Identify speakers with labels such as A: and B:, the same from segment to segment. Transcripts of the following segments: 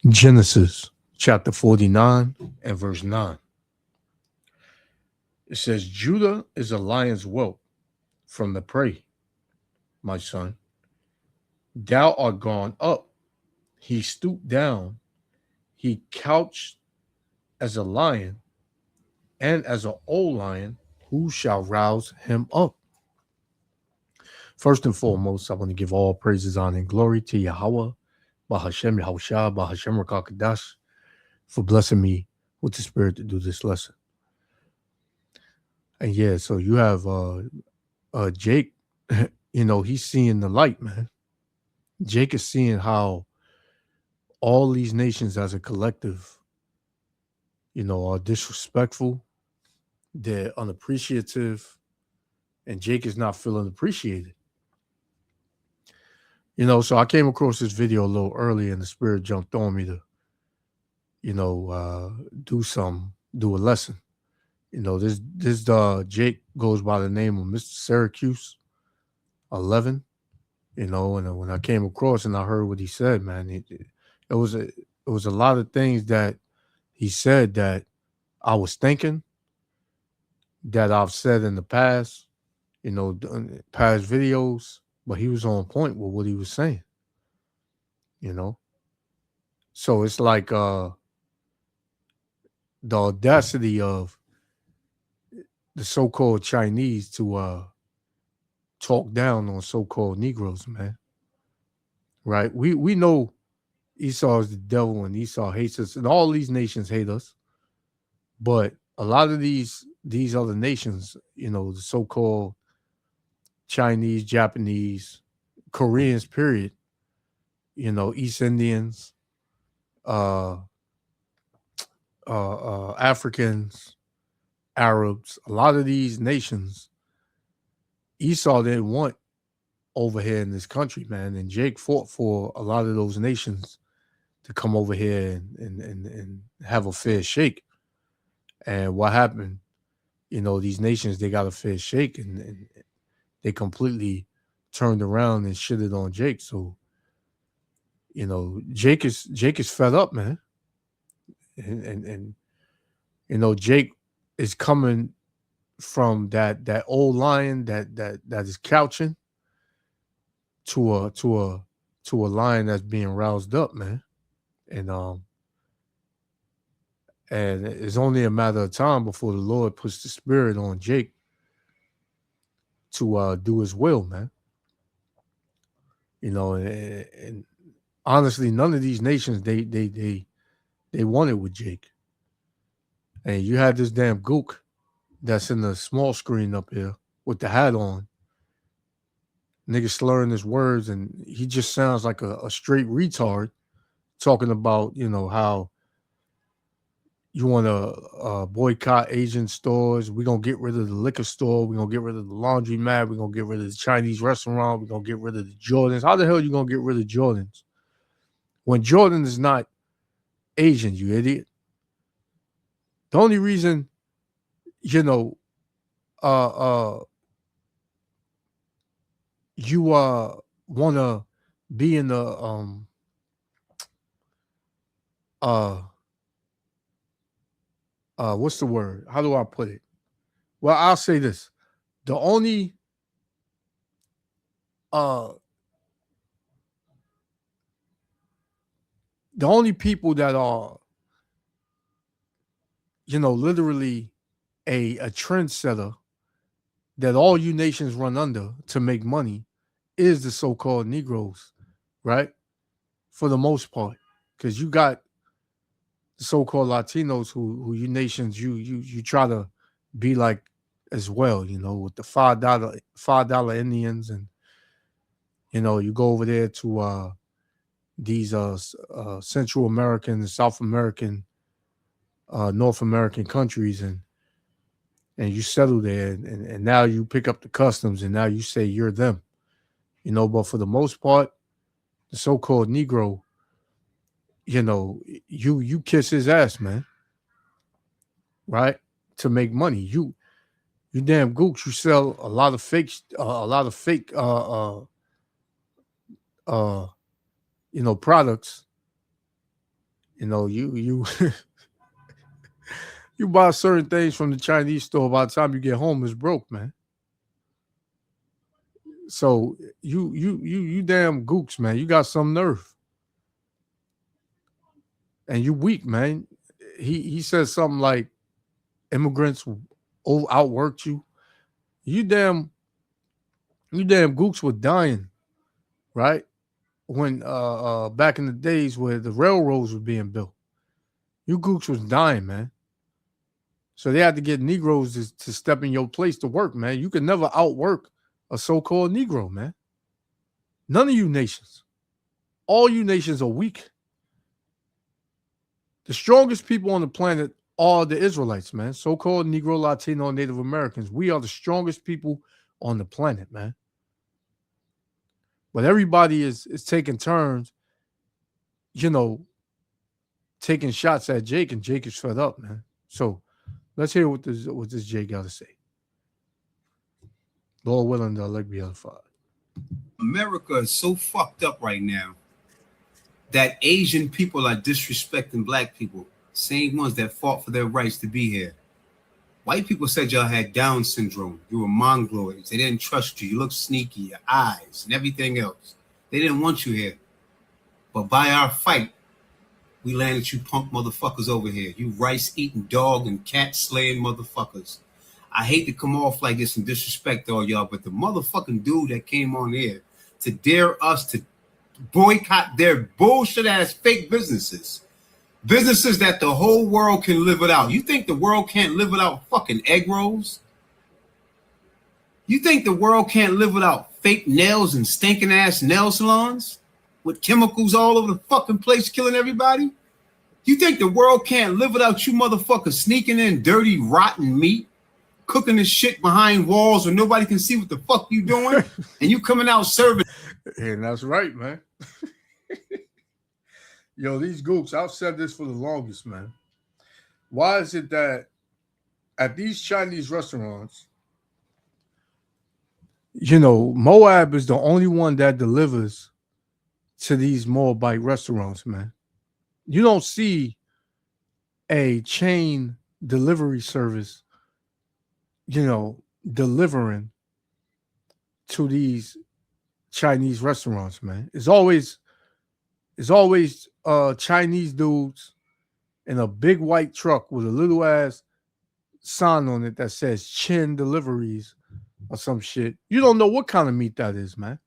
A: Genesis chapter 49 and verse 9. It says, Judah is a lion's whelp from the prey, my son. Thou art gone up. He stooped down. He couched as a lion and as an old lion. Who shall rouse him up? First and foremost, I want to give all praises, honor, and glory to Yahweh, Bahashem Yahushua, Bahashem Rakakadash, for blessing me with the spirit to do this lesson. And yeah, so you have Jake, he's seeing the light, man. Jake is seeing how all these nations as a collective, are disrespectful, they're unappreciative, and Jake is not feeling appreciated. So I came across this video a little early and the spirit jumped on me to, do a lesson. This Jake goes by the name of Mr. Syracuse 11, and when I came across and I heard what he said, man, it was a lot of things that he said that I was thinking, that I've said in the past, past videos, but he was on point with what he was saying, So it's like the audacity of the so-called Chinese to talk down on so-called Negroes, man. Right? We know Esau is the devil and Esau hates us, and all these nations hate us. But a lot of these other nations, the so-called Chinese, Japanese, Koreans, period, East Indians, Africans, Arabs, a lot of these nations, Esau didn't want over here in this country, man. And Jake fought for a lot of those nations to come over here and have a fair shake. And what happened, these nations, they got a fair shake and they completely turned around and shitted on Jake. So, Jake is fed up, man. And Jake is coming from that old lion that is couching to a lion that's being roused up, man. And it's only a matter of time before the Lord puts the spirit on Jake to do his will, man. And honestly, none of these nations they wanted with Jake. And you had this damn gook that's in the small screen up here with the hat on. Nigga slurring his words, and he just sounds like a straight retard talking about, how you want to boycott Asian stores. We're going to get rid of the liquor store. We're going to get rid of the laundromat. We're going to get rid of the Chinese restaurant. We're going to get rid of the Jordans. How the hell are you going to get rid of Jordans when Jordan is not Asian, you idiot? The only reason, you want to be in the what's the word? How do I put it? Well, I'll say this. The only people that are, literally a trendsetter that all you nations run under to make money is the so-called Negroes, right? For the most part. Because you got the so-called Latinos who you nations you try to be like as well, with the $5 Indians, and you go over there to these Central American and South American, North American countries, and you settle there, and now you pick up the customs, and now you say you're them, but for the most part, the so-called Negro, you kiss his ass, man, right? To make money. You damn gooks, you sell a lot of fake products You you buy certain things from the Chinese store. By the time you get home, it's broke, man. So you damn gooks, man. You got some nerve, and you weak, man. He says something like immigrants outworked you. You damn you damn gooks were dying, right? When back in the days where the railroads were being built, you gooks was dying, man. So they had to get Negroes to step in your place to work, man. You can never outwork a so-called Negro, man. None of you nations. All you nations are weak. The strongest people on the planet are the Israelites, man. So-called Negro, Latino, Native Americans. We are the strongest people on the planet, man. But everybody is taking turns, you know, taking shots at Jake, and Jake is fed up, man. So let's hear what this Jake got to say. Lord willing, they'll be edified.
B: America is so fucked up right now that Asian people are disrespecting black people, same ones that fought for their rights to be here. White people said y'all had Down syndrome. You were mongoloids. They didn't trust you. You looked sneaky, your eyes and everything else. They didn't want you here. But by our fight, we landed you punk motherfuckers over here. You rice-eating dog and cat-slaying motherfuckers. I hate to come off like this and disrespect all y'all, but the motherfucking dude that came on here to dare us to boycott their bullshit-ass fake businesses that the whole world can live without. You think the world can't live without fucking egg rolls? You think the world can't live without fake nails and stinking-ass nail salons with chemicals all over the fucking place killing everybody? You think the world can't live without you motherfuckers sneaking in dirty, rotten meat, cooking this shit behind walls where nobody can see what the fuck you doing, and you coming out serving?
A: And that's right, man. Yo, these gooks, I've said this for the longest, man. Why is it that at these Chinese restaurants, Moab is the only one that delivers to these Moabite restaurants, man? You don't see a chain delivery service, delivering to these Chinese restaurants, man. It's always Chinese dudes in a big white truck with a little ass sign on it that says Chin Deliveries or some shit. You don't know what kind of meat that is, man.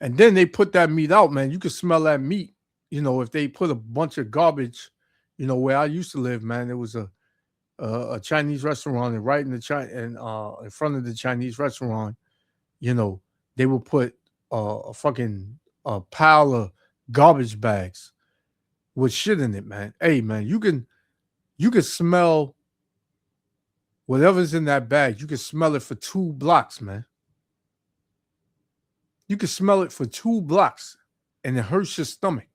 A: And then they put that meat out, man. You can smell that meat. If they put a bunch of garbage, where I used to live, man, there was a Chinese restaurant, and right in in front of the Chinese restaurant, they would put a fucking pile of garbage bags with shit in it, man. Hey, man, you can smell whatever's in that bag. You can smell it for 2 blocks, man. You can smell it for 2 blocks, and it hurts your stomach.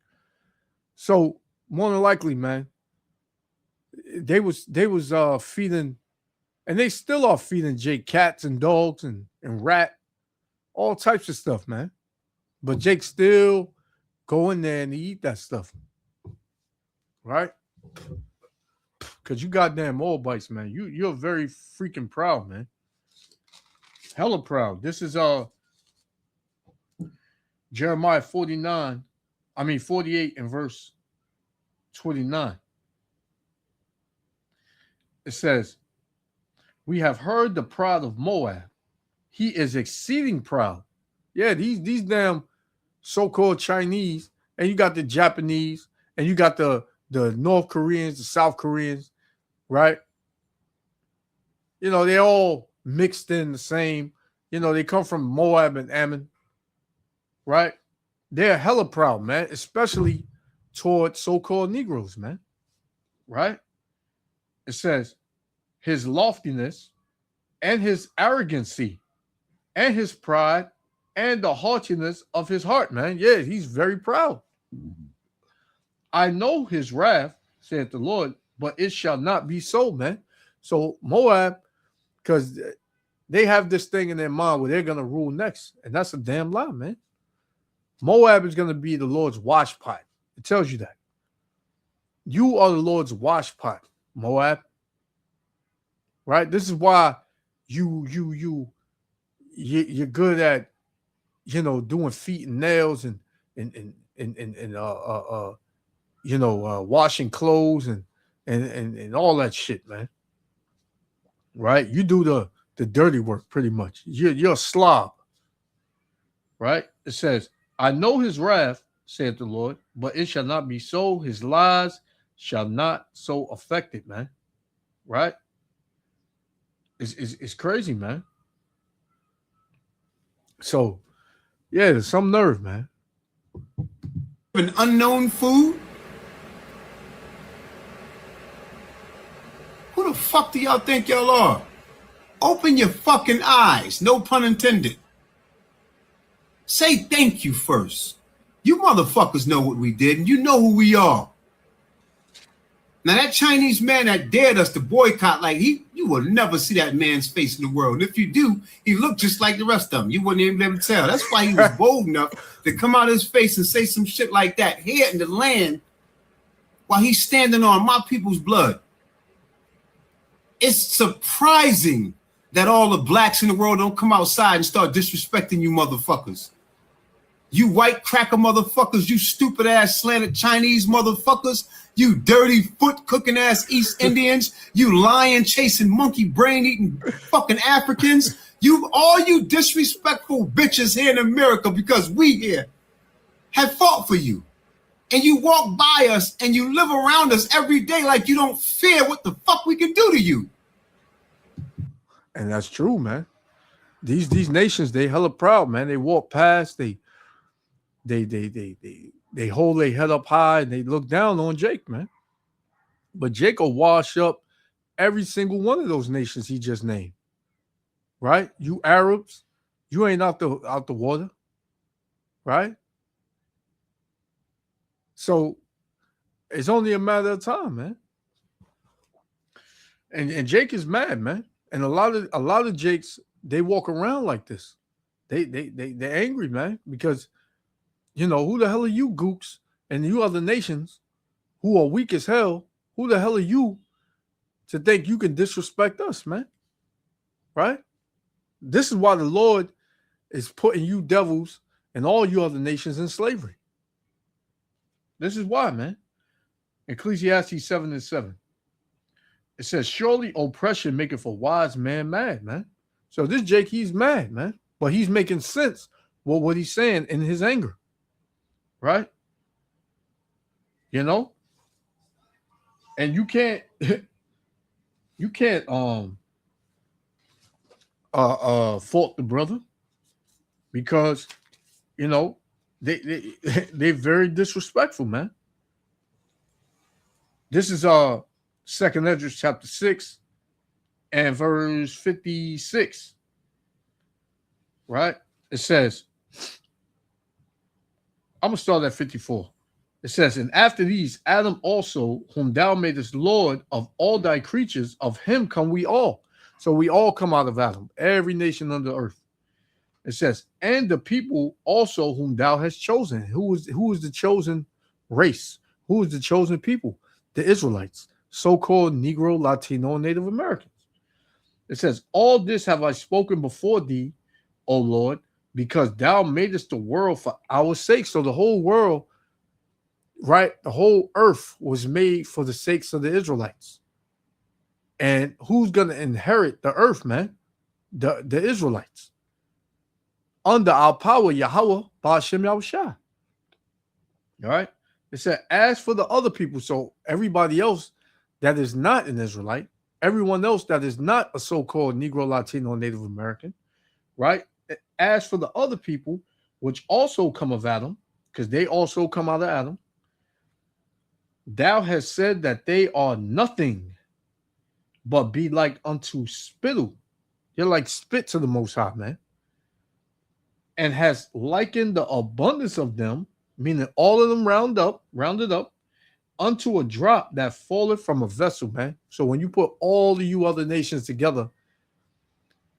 A: So more than likely, man, they was feeding, and they still are feeding Jake cats and dogs and rat, all types of stuff, man. But Jake still go in there and eat that stuff, right? Because you goddamn Moabites, man. You're very freaking proud, man. Hella proud. This is Jeremiah 48 and verse 29. It says, "We have heard the pride of Moab. He is exceeding proud." Yeah, these damn so-called Chinese, and you got the Japanese, and you got the North Koreans, the South Koreans, right? They all mixed in the same. They come from Moab and Ammon, right? They're hella proud, man, especially toward so-called Negroes, man, right? It says, his loftiness and his arrogancy and his pride and the haughtiness of his heart, man. Yeah, he's very proud. I know his wrath, saith the Lord, but it shall not be so, man. So Moab, because they have this thing in their mind where they're going to rule next. And that's a damn lie, man. Moab is going to be the Lord's washpot. It tells you that. You are the Lord's washpot, Moab. Right? This is why you're good at, doing feet and nails and washing clothes and all that shit, man. Right? You do the dirty work pretty much. You're a slob. Right? It says, I know his wrath, saith the Lord, but it shall not be so. His lies shall not so affect it, man. Right? It's crazy, man. So, yeah, there's some nerve, man.
B: An unknown food? Who the fuck do y'all think y'all are? Open your fucking eyes, no pun intended. Say thank you first. You motherfuckers know what we did, and you know who we are. Now that Chinese man that dared us to boycott, you will never see that man's face in the world. And if you do, he looked just like the rest of them. You wouldn't even be able to tell. That's why he was bold enough to come out of his face and say some shit like that here in the land while he's standing on my people's blood. It's surprising that all the blacks in the world don't come outside and start disrespecting you motherfuckers. You white cracker motherfuckers, you stupid ass slanted Chinese motherfuckers, you dirty foot cooking ass East Indians, you lion chasing monkey brain eating fucking Africans, all you disrespectful bitches here in America, because we here have fought for you. And you walk by us and you live around us every day like you don't fear what the fuck we can do to you.
A: And that's true, man. These nations, they hella proud, man. They walk past, they hold their head up high and they look down on Jake, man. But Jake will wash up every single one of those nations he just named. Right? You Arabs, you ain't out the water. Right? So it's only a matter of time, man. And Jake is mad, man. And a lot of Jakes, they walk around like this. They're angry, man, because who the hell are you, gooks, and you other nations who are weak as hell? Who the hell are you to think you can disrespect us, man? Right? This is why the Lord is putting you devils and all you other nations in slavery. This is why, man. Ecclesiastes 7:7. It says, surely oppression maketh a wise man mad, man. So this Jake, he's mad, man. But he's making sense with what he's saying in his anger. Right? And you can't fault the brother, because they're very disrespectful, man. This is 2nd Esdras chapter 6 and verse 56. Right? It says, I'm going to start at 54. It says, and after these, Adam also, whom thou madest Lord of all thy creatures, of him come we all. So we all come out of Adam, every nation under earth. It says, and the people also whom thou hast chosen. Who is the chosen race? Who is the chosen people? The Israelites, so-called Negro, Latino, and Native Americans. It says, all this have I spoken before thee, O Lord, because thou madest the world for our sake. So the whole world, right, the whole earth was made for the sakes of the Israelites. And who's going to inherit the earth, man? The Israelites. Under our power, Yahweh, Ba'ashem Yahushua. All right? It said, as for the other people, so everybody else that is not an Israelite, everyone else that is not a so-called Negro, Latino, Native American, right? As for the other people, which also come of Adam, because they also come out of Adam, thou hast said that they are nothing, but be like unto spittle. You're like spit to the Most High, man. And has likened the abundance of them, meaning all of them rounded up, unto a drop that falleth from a vessel, man. So when you put all of you other nations together,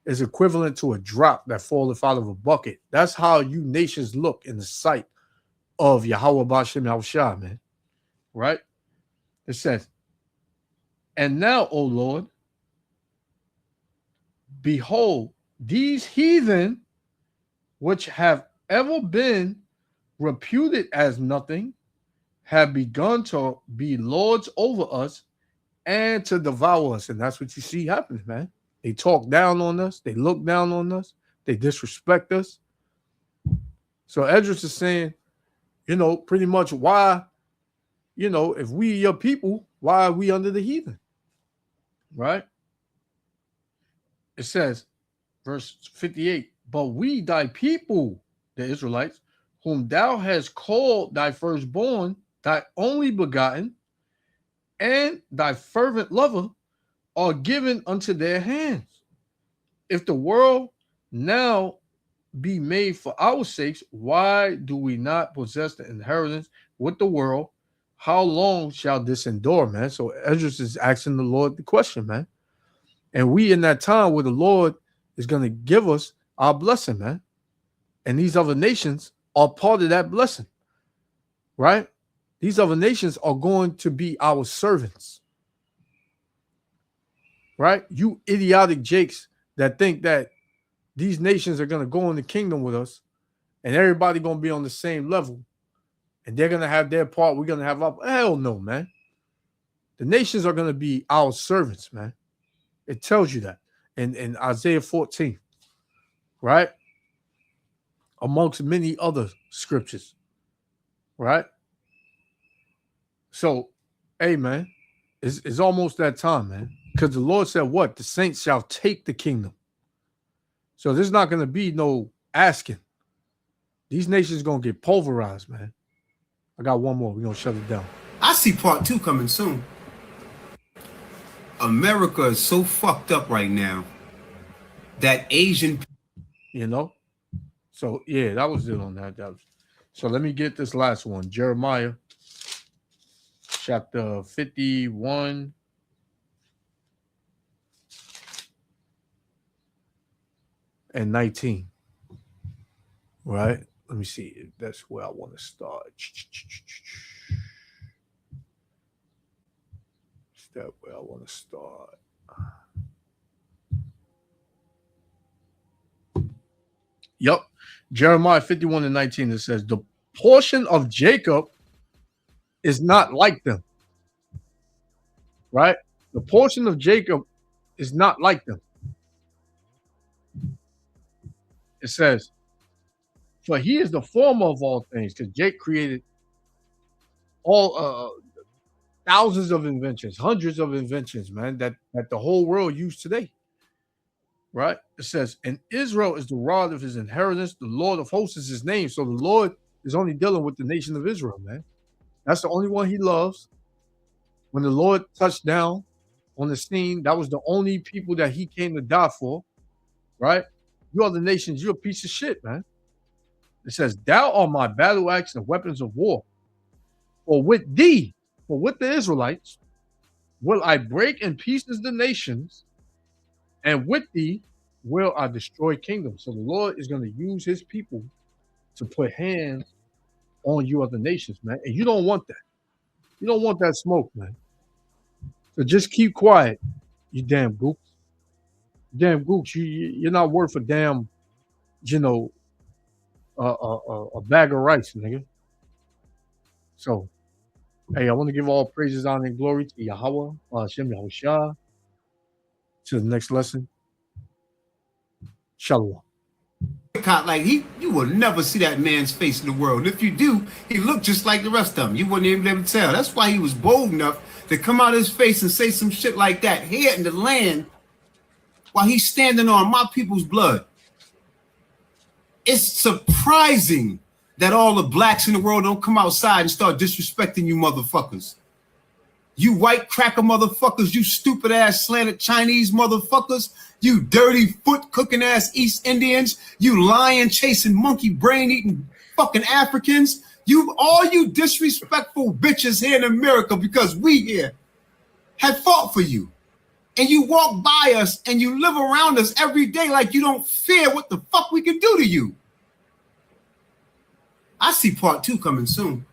A: is equivalent to a drop that falleth out of a bucket. That's how you nations look in the sight of Yahweh Bashem Yahushua, man. Right? It says, and now, O Lord, behold, these heathen, which have ever been reputed as nothing, have begun to be lords over us and to devour us. And that's what you see happening, man. They talk down on us. They look down on us. They disrespect us. So Esdras is saying, pretty much why, if we your people, why are we under the heathen? Right? It says, verse 58, but we thy people, the Israelites, whom thou hast called thy firstborn, thy only begotten, and thy fervent lover, are given unto their hands. If the world now be made for our sakes, why do we not possess the inheritance with the world? How long shall this endure, man? So Esdras is asking the Lord the question, man. And we in that time where the Lord is going to give us our blessing, man. And these other nations are part of that blessing, right? These other nations are going to be our servants, right? You idiotic jakes that think that these nations are going to go in the kingdom with us and everybody going to be on the same level and they're going to have their part. We're going to have our, hell no, man. The nations are going to be our servants, man. It tells you that in Isaiah 14, right? Amongst many other scriptures, right? So, hey, man, it's almost that time, man. Because the Lord said what? The saints shall take the kingdom. So there's not going to be no asking. These nations going to get pulverized, man. I got one more. We're going to shut it down.
B: I see part 2 coming soon. America is so fucked up right now that Asian,
A: So yeah, that was it on that. So let me get this last one. Jeremiah chapter 51 and 19. Right? Let me see. That's where I want to start. Is that where I want to start? Yep. Jeremiah 51 and 19, it says, the portion of Jacob is not like them. Right? The portion of Jacob is not like them. It says, for he is the former of all things, because Jake created all thousands of inventions, hundreds of inventions, man, that the whole world used today. Right? It says, and Israel is the rod of his inheritance. The Lord of hosts is his name. So the Lord is only dealing with the nation of Israel, man. That's the only one he loves. When the Lord touched down on the scene, that was the only people that he came to die for. Right? You other nations, you're a piece of shit, man. It says, thou art my battle axe and weapons of war. For with thee, for with the Israelites, will I break in pieces the nations, and with thee will I destroy kingdoms. So the Lord is going to use his people to put hands on you other nations, man. And you don't want that. You don't want that smoke, man. So just keep quiet, you damn gooks. Damn gooks, you're not worth a damn, a bag of rice, nigga. So, hey, I want to give all praises, honor, and glory to Yahweh, Hashem Yahushua. To the next lesson. Shalom.
B: Like you will never see that man's face in the world. And if you do, he looked just like the rest of them. You wouldn't even be able to tell. That's why he was bold enough to come out of his face and say some shit like that here in the land while he's standing on my people's blood. It's surprising that all the blacks in the world don't come outside and start disrespecting you motherfuckers. You white cracker motherfuckers, you stupid ass slanted Chinese motherfuckers, you dirty foot cooking ass East Indians, you lion chasing monkey brain eating fucking Africans, all you disrespectful bitches here in America, because we here have fought for you. and you walk by us and you live around us every day like you don't fear what the fuck we can do to you. I see part 2 coming soon.